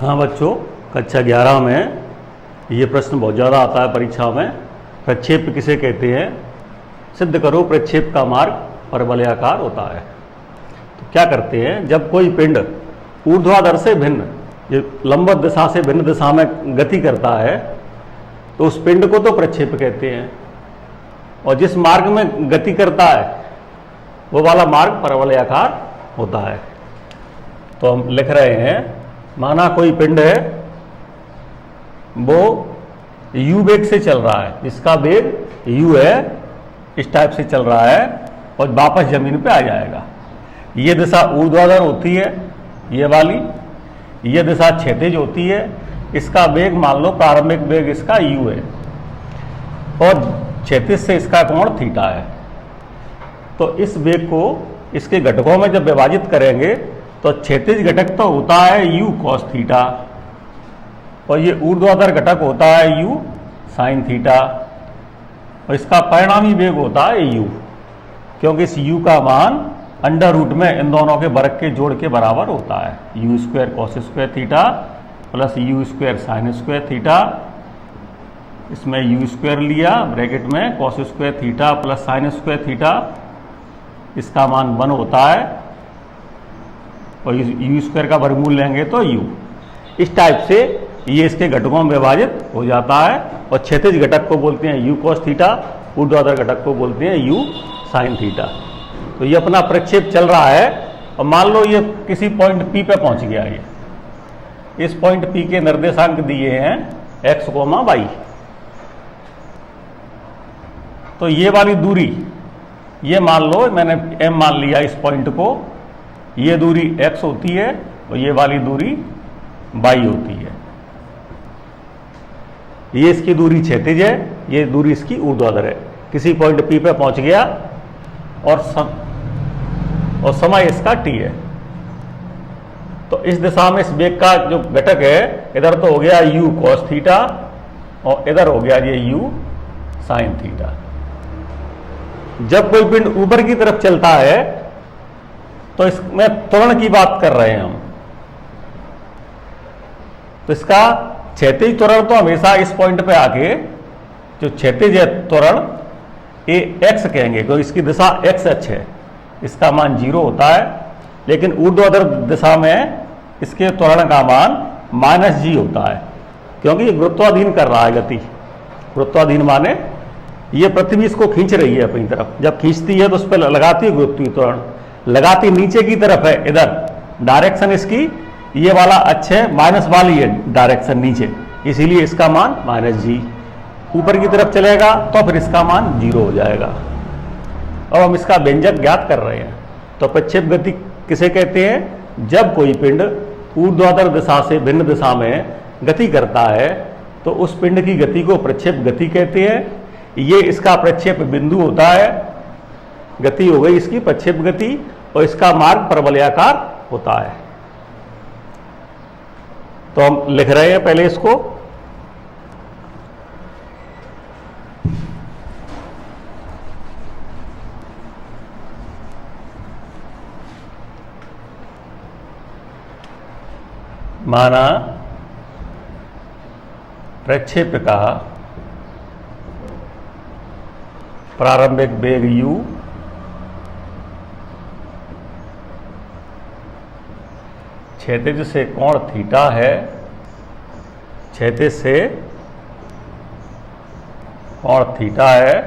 हाँ बच्चों, कक्षा 11 में ये प्रश्न बहुत ज़्यादा आता है परीक्षा में। प्रक्षेप किसे कहते हैं? सिद्ध करो प्रक्षेप का मार्ग परवलयाकार होता है। तो क्या करते हैं, जब कोई पिंड ऊर्ध्वाधर से भिन्न, ये लंबवत दिशा से भिन्न दिशा में गति करता है तो उस पिंड को तो प्रक्षेप कहते हैं, और जिस मार्ग में गति करता है वो वाला मार्ग परवलयाकार होता है। तो हम लिख रहे हैं, माना कोई पिंड है, वो u वेग से चल रहा है, जिसका वेग u है, इस टाइप से चल रहा है और वापस जमीन पे आ जाएगा। ये दिशा ऊर्ध्वाधर होती है, ये वाली, ये दिशा क्षैतिज होती है। इसका वेग मान लो प्रारंभिक वेग इसका u है और क्षैतिज से इसका कोण थीटा है। तो इस वेग को इसके घटकों में जब विभाजित करेंगे तो क्षैतिज घटक तो होता है u cos थीटा और ये ऊर्ध्वाधर घटक होता है u sin थीटा, और इसका परिणामी वेग होता है u, क्योंकि इस u का मान अंडर रूट में इन दोनों के वर्ग के जोड़ के बराबर होता है। u square cos square theta plus u square sin square theta, इसमें u स्क्वायर लिया ब्रैकेट में, cos square theta plus sin square theta, इसका मान 1 होता है, और u स्क्वायर का वर्गमूल लेंगे तो u। इस टाइप से ये इसके घटकों में विभाजित हो जाता है, और क्षैतिज घटक को बोलते हैं u cos थीटा, ऊर्ध्वाधर घटक को बोलते हैं u sin थीटा। तो ये अपना प्रक्षेप चल रहा है, और मान लो ये किसी पॉइंट P पे पहुंच गया। ये इस पॉइंट P के निर्देशांक दिए हैं x, y। तो ये वाली दूरी, ये मान लो मैंने m मान लिया इस पॉइंट को, ये दूरी x होती है और ये वाली दूरी y होती है। ये इसकी दूरी क्षैतिज है, ये दूरी इसकी ऊर्ध्वाधर है। किसी पॉइंट P पे पहुंच गया और समय इसका t है। तो इस दिशा में इस वेग का जो घटक है, इधर तो हो गया u cos थीटा और इधर हो गया ये u sin थीटा। जब कोई पिंड ऊपर की तरफ चलता है तो इसमें त्वरण की बात कर रहे हैं हम। तो इसका क्षैतिज त्वरण तो हमेशा इस पॉइंट पे आके, जो क्षैतिज है त्वरण, ये x कहेंगे क्योंकि इसकी दिशा x अक्ष है, इसका मान 0 होता है। लेकिन ऊर्ध्वाधर दिशा में इसके त्वरण का मान -g होता है, क्योंकि ये गुरुत्वाधीन कर रहा है गति। गुरुत्वाधीन माने ये पृथ्वी इसको खींच रही है अपनी तरफ, जब खींचती है तो उस पर लगाती है गुरुत्वीय त्वरण, लगाती नीचे की तरफ है, इधर डायरेक्शन इसकी ये वाला अक्ष है, माइनस वाली है डायरेक्शन नीचे, इसीलिए इसका मान -g। ऊपर की तरफ चलेगा तो फिर इसका मान 0 हो जाएगा। अब हम इसका व्यंजक ज्ञात कर रहे हैं। तो प्रक्षेप गति किसे कहते हैं? जब कोई पिंड ऊर्ध्वाधर दिशा से भिन्न दिशा में गति करता है तो उस पिंड की गति को प्रक्षेप गति कहते हैं। ये इसका प्रक्षेप बिंदु होता है, गति हो गई इसकी प्रक्षेप गति, और इसका मार्ग परवलयाकार होता है। तो हम लिख रहे हैं पहले इसको। माना प्रक्षेप का प्रारंभिक वेग u, क्षैतिज से कोण थीटा है, क्षैतिज से कोण थीटा है,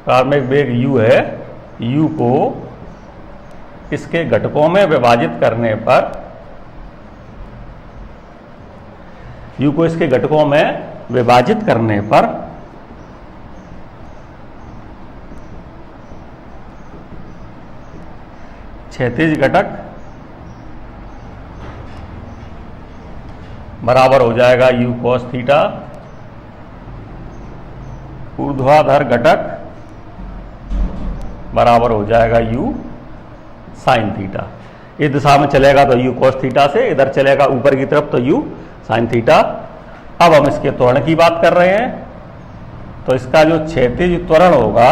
प्रारंभिक वेग u है, u को इसके घटकों में विभाजित करने पर, u को इसके घटकों में विभाजित करने पर क्षैतिज घटक बराबर हो जाएगा u cos थीटा, ऊर्ध्वाधर घटक बराबर हो जाएगा u sin थीटा। इस दिशा में चलेगा तो u cos थीटा से, इधर चलेगा ऊपर की तरफ तो u sin थीटा। अब हम इसके त्वरण की बात कर रहे हैं। तो इसका जो क्षैतिज त्वरण होगा,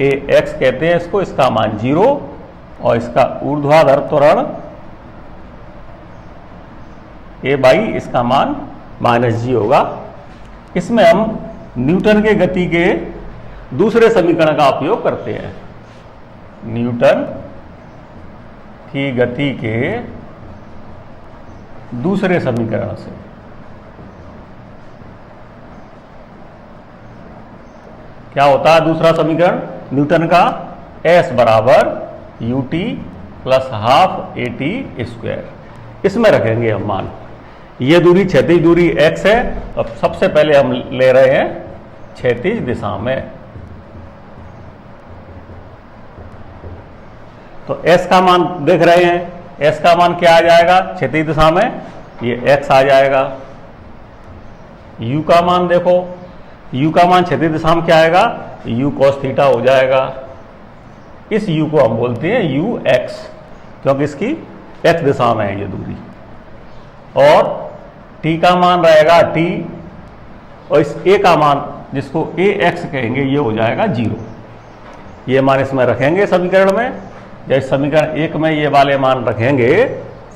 ए एक्स कहते हैं इसको, इसका मान 0, और इसका ऊर्ध्वाधर त्वरण a बाई इसका मान -g होगा। इसमें हम न्यूटन के गति के दूसरे समीकरण का उपयोग करते हैं। न्यूटन की गति के दूसरे समीकरण से क्या होता है दूसरा समीकरण? न्यूटन का S बराबर ut plus half at square. इसमें रखेंगे हम मान। ये दूरी क्षैतिज दूरी x है। अब सबसे पहले हम ले रहे हैं क्षैतिज दिशा में। तो S का मान देख रहे हैं। S का मान क्या आ जाएगा क्षैतिज दिशा में? ये x आ जाएगा। U का मान देखो, U का मान क्षैतिज दिशा में क्या आएगा? U cos थीटा हो जाएगा। इस U को हम बोलते हैं ux, क्योंकि इसकी x दिशा में है ये दूरी। और t का मान रहेगा t, और इस a का मान जिसको ax कहेंगे ये हो जाएगा 0। ये मान इसमें रखेंगे समीकरण में। जब समीकरण 1 में ये वाले मान रखेंगे,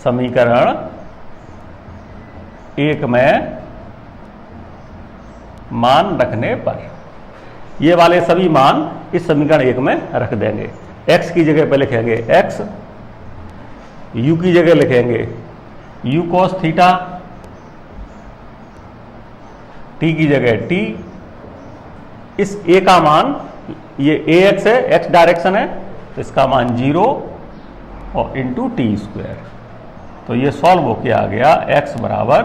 समीकरण 1 में मान रखने पर ये वाले सभी मान इस समीकरण 1 में रख देंगे। x की जगह पे लिखेंगे x, u की जगह लिखेंगे u cos थीटा, t की जगह t। इस a का मान ये ax है, x डायरेक्शन है, तो इसका मान 0 और इंटू टी स्क्वायर। तो ये सॉल्व होके आ गया x बराबर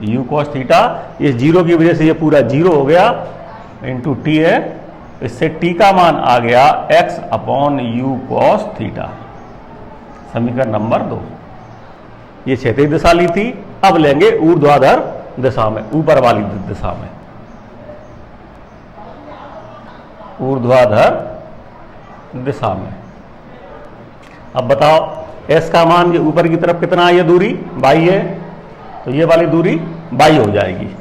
u cos थीटा। इस 0 की वजह से ये पूरा 0 हो गया, इंटू टी है। इससे t का मान आ गया x upon u cos theta. समीकरण नंबर 2। ये क्षैतिज दिशा ली थी, अब लेंगे ऊर्ध्वाधर दिशा में, ऊपर वाली दिशा में। ऊर्ध्वाधर दिशा में अब बताओ s का मान ये ऊपर की तरफ कितना है? ये दूरी बाई है, तो ये वाली दूरी बाई हो जाएगी।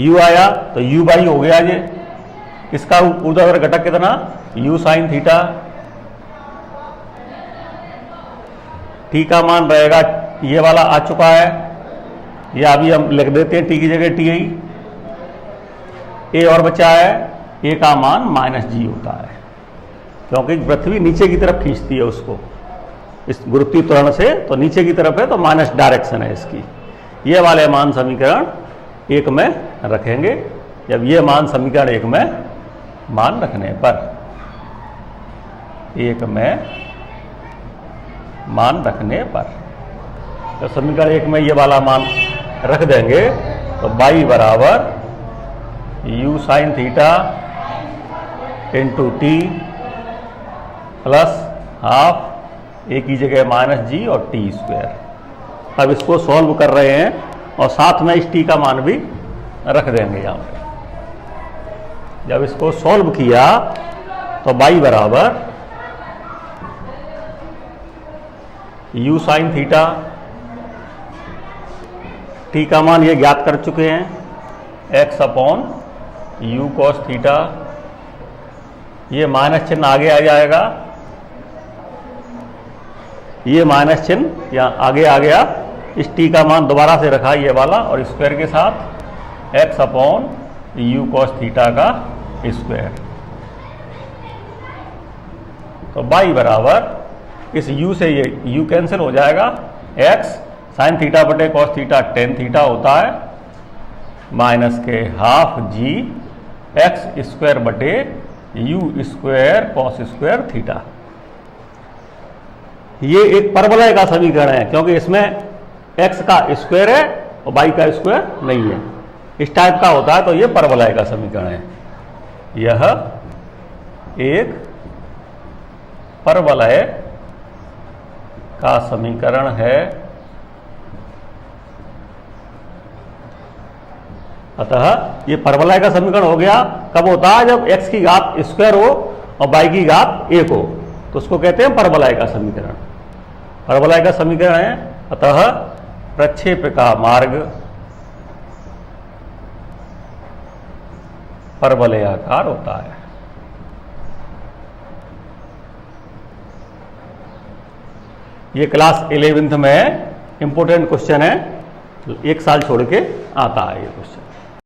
u आया तो u बाई हो गया ये। इसका ऊर्ध्वाधर घटक कितना? u sine theta. t का मान रहेगा, ये वाला आ चुका है, ये अभी हम लिख देते हैं t की जगह ti। a और बचा है, a का मान -g होता है, क्योंकि पृथ्वी नीचे की तरफ खींचती है उसको इस गुरुत्वीय त्वरण से, तो नीचे की तरफ है तो माइनस डायरेक्शन है इसकी। ये वाले मान समीकरण 1 में रखेंगे। जब ये मान समीकरण 1 में मान रखने पर, 1 में मान रखने पर, तो समीकरण 1 में ये वाला मान रख देंगे, तो बाई बराबर u sine theta into T plus half a की जगह -g और टी स्क्वायर। अब इसको सॉल्व कर रहे हैं और साथ में इस t का मान भी रख देंगे यहाँ पे। जब इसको सॉल्व किया तो बाई बराबर u साइन थीटा, t का मान ये ज्ञात कर चुके हैं, x upon u cos theta. ये माइनस चिन्ह आगे आ जाएगा, ये माइनस चिन्ह यहाँ आगे आ गया। इस t का मान दोबारा से रखा ये वाला, और स्क्वायर के साथ x upon u cos theta का स्क्वायर। तो बाई बराबर इस u से ये u कैंसिल हो जाएगा, x साइन थीटा बटे cos थीटा टेन थीटा होता है, माइनस के हाफ g x स्क्वायर बटे u square cos square theta. ये एक परवलय का समीकरण है, क्योंकि इसमें x का स्क्वायर है और y का स्क्वायर नहीं है। इस टाइप का होता है तो ये परवलय का समीकरण है। यह एक परवलय का समीकरण है। अतः ये परवलय का समीकरण हो गया। कब होता है? जब x की घात स्क्वायर हो और y की घात 1 हो, तो उसको कहते हैं परवलय का समीकरण। परवलय का समीकरण है। अतः प्रक्षेप का मार्ग परवलयाकार होता है। ये क्लास 11th में इंपॉर्टेंट क्वेश्चन है, 1 साल छोड़ के आता है ये क्वेश्चन।